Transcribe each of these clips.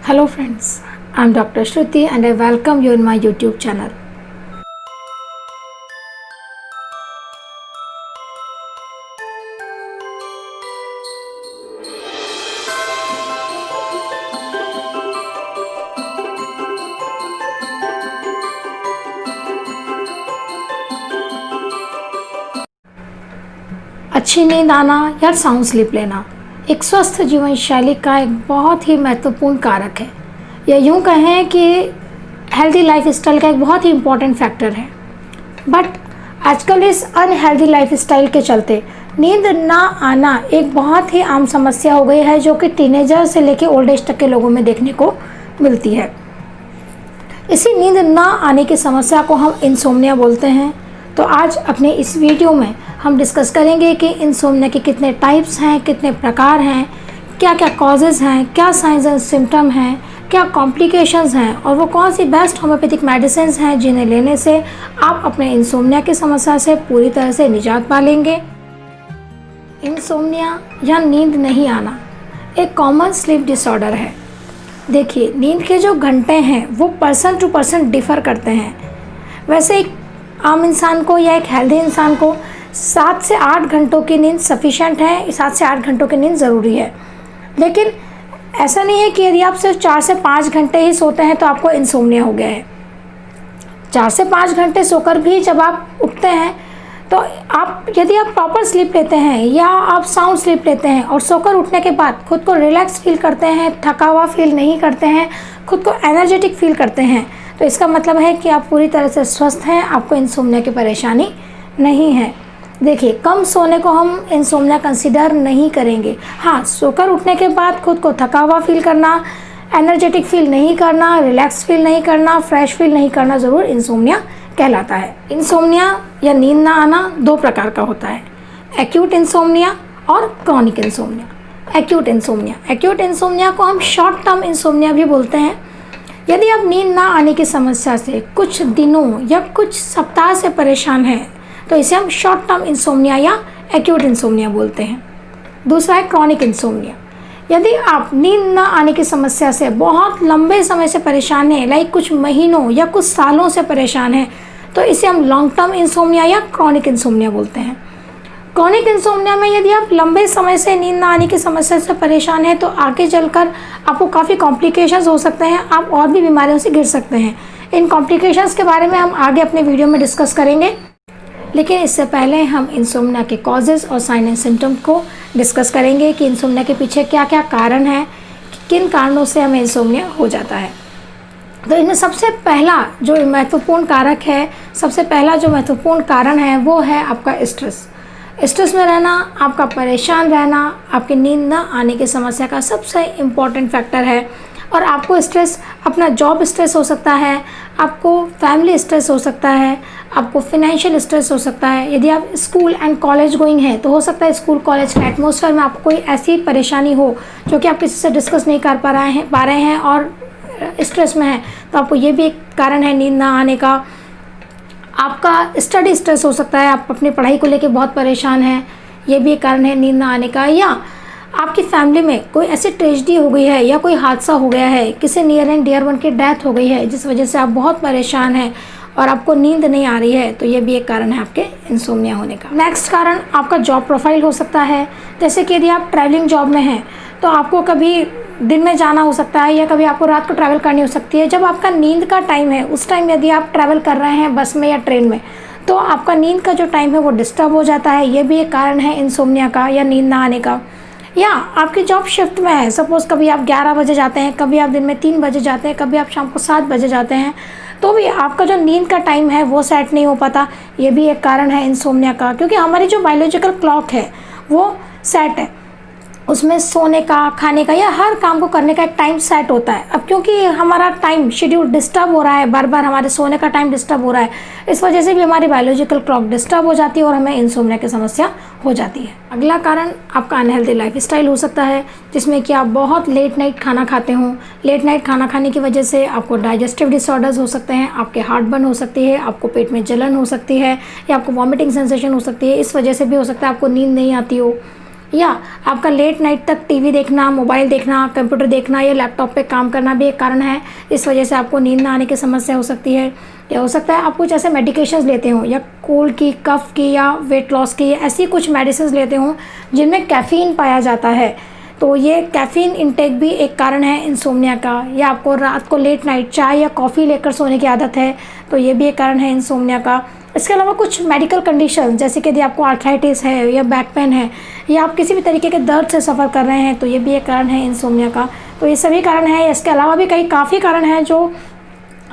Hello friends, I'm Dr. Shruti and I welcome you in my YouTube channel. अच्छी नींद आना या sound sleep लेना एक स्वस्थ जीवन शैली का एक बहुत ही महत्वपूर्ण कारक है। या यूँ कहें कि हेल्दी लाइफ स्टाइल का एक बहुत ही इम्पॉर्टेंट फैक्टर है। बट आजकल इस अनहेल्दी लाइफ स्टाइल के चलते नींद ना आना एक बहुत ही आम समस्या हो गई है, जो कि टीनेजर से लेकर ओल्ड एज तक के लोगों में देखने को मिलती है। इसी नींद ना आने की समस्या को हम इंसोम्निया बोलते हैं। तो आज अपने इस वीडियो में हम डिस्कस करेंगे कि इंसोम्निया के कितने टाइप्स हैं, कितने प्रकार हैं, क्या क्या कॉजेज़ हैं, क्या साइंस एंड सिम्टम हैं, क्या कॉम्प्लिकेशंस हैं और वो कौन सी बेस्ट होम्योपैथिक मेडिसिन हैं जिन्हें लेने से आप अपने इंसोम्निया की समस्या से पूरी तरह से निजात पा लेंगे। इंसोम्निया या नींद नहीं आना एक कॉमन स्लीप डिसऑर्डर है। देखिए, नींद के जो घंटे हैं वो पर्सन टू पर्सन डिफ़र करते हैं। वैसे एक आम इंसान को या एक हेल्दी इंसान को 7 से 8 घंटों की नींद सफिशेंट है, 7 से 8 घंटों की नींद ज़रूरी है। लेकिन ऐसा नहीं है कि यदि आप सिर्फ 4 से 5 घंटे ही सोते हैं तो आपको इंसोम्निया हो गया है। 4 से 5 घंटे सोकर भी जब आप उठते हैं तो यदि आप प्रॉपर स्लीप लेते हैं या आप साउंड स्लीप लेते हैं और सोकर उठने के बाद खुद को रिलैक्स फील करते हैं, थका हुआ फील नहीं करते हैं, खुद को एनर्जेटिक फील करते हैं, तो इसका मतलब है कि आप पूरी तरह से स्वस्थ हैं, आपको इंसोम्निया की परेशानी नहीं है। देखिए, कम सोने को हम इंसोम्निया कंसीडर नहीं करेंगे। हाँ, सोकर उठने के बाद खुद को थका हुआ फील करना, एनर्जेटिक फील नहीं करना, रिलैक्स फील नहीं करना, फ्रेश फील नहीं करना ज़रूर इंसोम्निया कहलाता है। इंसोम्निया या नींद ना आना 2 प्रकार का होता है, एक्यूट इंसोम्निया और क्रॉनिक इंसोम्निया। एक्यूट इंसोम्निया को हम शॉर्ट टर्म इंसोम्निया भी बोलते हैं। यदि आप नींद ना आने की समस्या से कुछ दिनों या कुछ सप्ताह से परेशान हैं तो इसे हम शॉर्ट टर्म इंसोम्निया या एक्यूट इंसोम्निया बोलते हैं। दूसरा है क्रॉनिक इंसोम्निया। यदि आप नींद ना आने की समस्या से बहुत लंबे समय से परेशान हैं, लाइक कुछ महीनों या कुछ सालों से परेशान हैं, तो इसे हम लॉन्ग टर्म इंसोम्निया या क्रॉनिक इंसोम्निया बोलते हैं। क्रॉनिक इंसोम्निया में यदि आप लंबे समय से नींद ना आने की समस्या से परेशान हैं तो आगे चलकर आपको काफ़ी कॉम्प्लिकेशंस हो सकते हैं, आप और भी बीमारियों से घिर सकते हैं। इन कॉम्प्लिकेशंस के बारे में हम आगे अपने वीडियो में डिस्कस करेंगे, लेकिन इससे पहले हम इंसोम्निया के कॉजेज़ और साइन एंड सिम्टम को डिस्कस करेंगे कि इंसोम्निया के पीछे क्या क्या कारण हैं, किन कारणों से हमें इंसोम्निया हो जाता है। तो इनमें सबसे पहला जो महत्वपूर्ण कारक है, सबसे पहला जो महत्वपूर्ण कारण है वो है आपका स्ट्रेस में रहना, आपका परेशान रहना आपकी नींद ना आने की समस्या का सबसे इम्पॉर्टेंट फैक्टर है। और आपको स्ट्रेस अपना जॉब स्ट्रेस हो सकता है, आपको फैमिली स्ट्रेस हो सकता है, आपको फाइनेंशियल स्ट्रेस हो सकता है। यदि आप स्कूल एंड कॉलेज गोइंग हैं तो हो सकता है स्कूल कॉलेज के एटमॉस्फेयर में आपको कोई ऐसी परेशानी हो जो कि आप किसी से डिस्कस नहीं कर पा रहे हैं और स्ट्रेस में हैं, तो आपको ये भी एक कारण है नींद ना आने का। आपका स्टडी स्ट्रेस हो सकता है, आप अपनी पढ़ाई को लेकर बहुत परेशान हैं, ये भी एक कारण है नींद ना आने का। या आपकी फैमिली में कोई ऐसी ट्रेजेडी हो गई है या कोई हादसा हो गया है, किसी नियर एंड डियर वन की डेथ हो गई है जिस वजह से आप बहुत परेशान हैं और आपको नींद नहीं आ रही है, तो ये भी एक कारण है आपके इंसोम्निया होने का। नेक्स्ट कारण आपका जॉब प्रोफाइल हो सकता है। जैसे कि यदि आप ट्रैवलिंग जॉब में हैं तो आपको कभी दिन में जाना हो सकता है या कभी आपको रात को ट्रैवल करनी हो सकती है। जब आपका नींद का टाइम है उस टाइम यदि आप ट्रैवल कर रहे हैं बस में या ट्रेन में, तो आपका नींद का जो टाइम है वो डिस्टर्ब हो जाता है। ये भी एक कारण है इंसोम्निया का या नींद ना आने का। या आपकी जॉब शिफ्ट में है, सपोज़ कभी आप 11 बजे जाते हैं, कभी आप दिन में 3 बजे जाते हैं, कभी आप शाम को 7 बजे जाते हैं, तो भी आपका जो नींद का टाइम है वो सेट नहीं हो पाता। ये भी एक कारण है इंसोम्निया का, क्योंकि हमारी जो बायोलॉजिकल क्लॉक है वो सेट है, उसमें सोने का, खाने का या हर काम को करने का एक टाइम सेट होता है। अब क्योंकि हमारा टाइम शेड्यूल डिस्टर्ब हो रहा है, बार बार हमारे सोने का टाइम डिस्टर्ब हो रहा है, इस वजह से भी हमारी बायोलॉजिकल क्लॉक डिस्टर्ब हो जाती है और हमें इंसोम्निया की समस्या हो जाती है। अगला कारण आपका अनहेल्दी लाइफस्टाइल हो सकता है, जिसमें कि आप बहुत लेट नाइट खाना खाते हों। लेट नाइट खाना खाने की वजह से आपको डाइजेस्टिव डिसऑर्डर्स हो सकते हैं, आपके हार्ट बर्न हो सकती है, आपको पेट में जलन हो सकती है या आपको वॉमिटिंग सेंसेशन हो सकती है। इस वजह से भी हो सकता है आपको नींद नहीं आती हो। या आपका लेट नाइट तक टीवी देखना, मोबाइल देखना, कंप्यूटर देखना या लैपटॉप पे काम करना भी एक कारण है। इस वजह से आपको नींद ना आने की समस्या हो सकती है। या हो सकता है आप कुछ ऐसे मेडिकेशंस लेते हो या कोल्ड की, कफ की या वेट लॉस की, ऐसी कुछ मेडिसिन लेते हो जिनमें कैफ़ीन पाया जाता है। तो ये कैफ़ीन इंटेक भी एक कारण है इंसोम्निया का। या आपको रात को लेट नाइट चाय या कॉफ़ी लेकर सोने की आदत है, तो ये भी एक कारण है इंसोम्निया का। इसके अलावा कुछ मेडिकल कंडीशन, जैसे कि यदि आपको आर्थराइटिस है या बैक पेन है या आप किसी भी तरीके के दर्द से सफ़र कर रहे हैं, तो ये भी एक कारण है इंसोम्निया का। तो ये सभी कारण हैं। इसके अलावा भी काफ़ी कारण हैं जो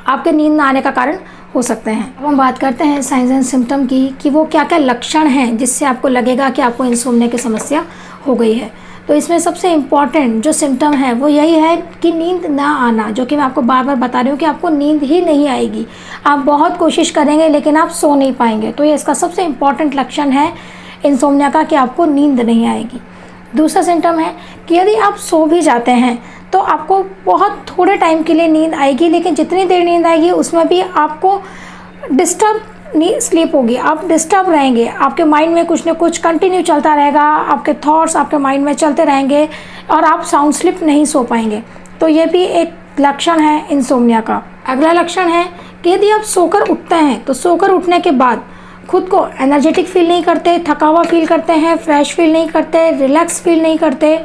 आपके नींद ना आने का कारण हो सकते हैं। अब हम बात करते हैं साइंस एंड सिम्टम की, कि वो क्या क्या लक्षण हैं जिससे आपको लगेगा कि आपको इंसोम्निया की समस्या हो गई है। तो इसमें सबसे इम्पॉर्टेंट जो सिम्टम है वो यही है कि नींद ना आना, जो कि मैं आपको बार बार बता रही हूँ कि आपको नींद ही नहीं आएगी। आप बहुत कोशिश करेंगे लेकिन आप सो नहीं पाएंगे। तो ये इसका सबसे इम्पॉर्टेंट लक्षण है इंसोम्निया का, कि आपको नींद नहीं आएगी। दूसरा सिम्टम है कि यदि आप सो भी जाते हैं तो आपको बहुत थोड़े टाइम के लिए नींद आएगी, लेकिन जितनी देर नींद आएगी उसमें भी आपको डिस्टर्ब स्लीप होगी, आप डिस्टर्ब रहेंगे, आपके माइंड में कुछ ना कुछ कंटिन्यू चलता रहेगा, आपके थॉट्स आपके माइंड में चलते रहेंगे और आप साउंड स्लीप नहीं सो पाएंगे। तो ये भी एक लक्षण है इंसोम्निया का। अगला लक्षण है कि यदि आप सोकर उठते हैं तो सोकर उठने के बाद खुद को एनर्जेटिक फील नहीं करते, थका हुआ फील करते हैं, फ्रेश फील नहीं करते, रिलैक्स फील नहीं करते,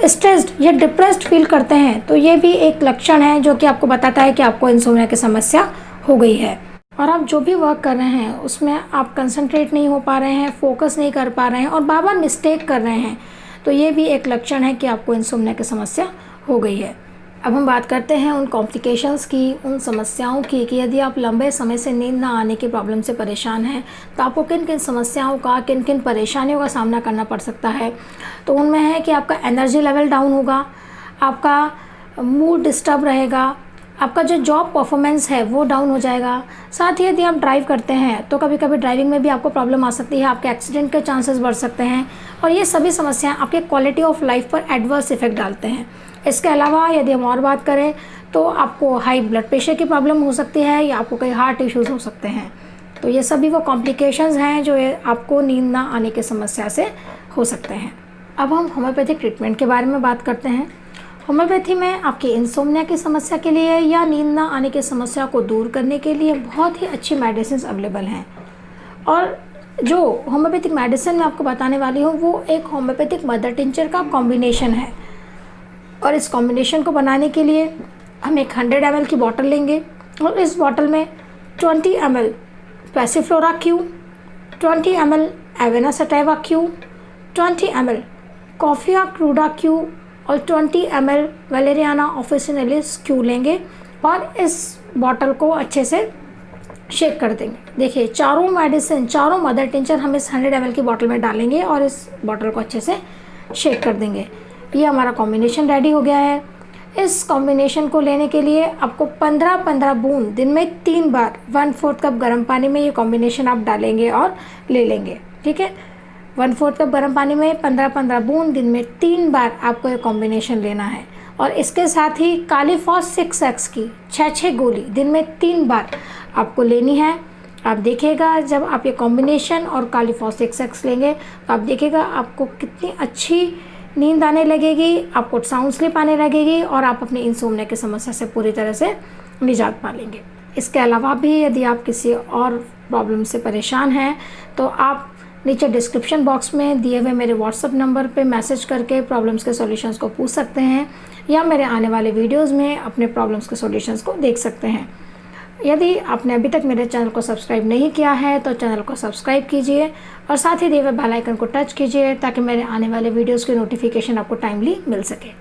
स्ट्रेस्ड या डिप्रेस्ड फील करते हैं। तो ये भी एक लक्षण है जो कि आपको बताता है कि आपको इंसोम्निया की समस्या हो गई है। और आप जो भी वर्क कर रहे हैं उसमें आप कंसंट्रेट नहीं हो पा रहे हैं, फोकस नहीं कर पा रहे हैं और बार बार मिस्टेक कर रहे हैं, तो ये भी एक लक्षण है कि आपको इंसोम्निया की समस्या हो गई है। अब हम बात करते हैं उन कॉम्प्लिकेशंस की, उन समस्याओं की, कि यदि आप लंबे समय से नींद ना आने की प्रॉब्लम से परेशान हैं तो आपको किन किन समस्याओं का, किन किन परेशानियों का सामना करना पड़ सकता है। तो उनमें है कि आपका एनर्जी लेवल डाउन होगा, आपका मूड डिस्टर्ब रहेगा, आपका जो जॉब परफॉर्मेंस है वो डाउन हो जाएगा। साथ ही यदि आप ड्राइव करते हैं तो कभी कभी ड्राइविंग में भी आपको प्रॉब्लम आ सकती है, आपके एक्सीडेंट के चांसेस बढ़ सकते हैं और ये सभी समस्याएं आपके क्वालिटी ऑफ लाइफ पर एडवर्स इफेक्ट डालते हैं। इसके अलावा यदि हम और बात करें तो आपको हाई ब्लड प्रेशर की प्रॉब्लम हो सकती है या आपको कई हार्ट इश्यूज़ हो सकते हैं। तो ये सभी वो कॉम्प्लिकेशंस हैं जो आपको नींद ना आने की समस्या से हो सकते हैं। अब हम होम्योपैथिक ट्रीटमेंट के बारे में बात करते हैं। होम्योपैथी में आपकी इंसोम्निया की समस्या के लिए या नींद ना आने की समस्या को दूर करने के लिए बहुत ही अच्छी मेडिसिन अवेलेबल हैं। और जो होम्योपैथिक मेडिसिन मैं आपको बताने वाली हूँ वो एक होम्योपैथिक मदर टिंचर का कॉम्बिनेशन है। और इस कॉम्बिनेशन को बनाने के लिए हम एक 100 ml की बॉटल लेंगे और इस बॉटल में 20 ml Passiflora Q, 20 ml Avena sativa Q, 20 ml coffea cruda Q और 20 ml वैलेरियाना ऑफिसिनालिस क्यू लेंगे और इस बॉटल को अच्छे से शेक कर देंगे। देखिए चारों मेडिसिन, चारों मदर टिंचर हम इस 100 ml की बॉटल में डालेंगे और इस बॉटल को अच्छे से शेक कर देंगे। ये हमारा कॉम्बिनेशन रेडी हो गया है। इस कॉम्बिनेशन को लेने के लिए आपको 15-15 बूंद दिन में 3 बार 1/4 कप गर्म पानी में ये कॉम्बिनेशन आप डालेंगे और ले लेंगे। ठीक है, 1/4 कप गर्म पानी में 15-15 बूंद दिन में 3 बार आपको ये कॉम्बिनेशन लेना है। और इसके साथ ही कालीफॉस 6x की 6 गोली दिन में 3 बार आपको लेनी है। आप देखिएगा जब आप ये कॉम्बिनेशन और कालीफॉस 6x लेंगे तो आप देखिएगा आपको कितनी अच्छी नींद आने लगेगी, आपको साउंड स्लीप आने लगेगी और आप अपनी इंसोम्निया की समस्या से पूरी तरह से निजात पा लेंगे। इसके अलावा भी यदि आप किसी और प्रॉब्लम से परेशान हैं तो आप नीचे डिस्क्रिप्शन बॉक्स में दिए हुए मेरे व्हाट्सएप नंबर पे मैसेज करके प्रॉब्लम्स के सॉल्यूशंस को पूछ सकते हैं या मेरे आने वाले वीडियोस में अपने प्रॉब्लम्स के सॉल्यूशंस को देख सकते हैं। यदि आपने अभी तक मेरे चैनल को सब्सक्राइब नहीं किया है तो चैनल को सब्सक्राइब कीजिए और साथ ही दिए हुए बेल आइकन को टच कीजिए ताकि मेरे आने वाले वीडियोस की नोटिफिकेशन आपको टाइमली मिल सके।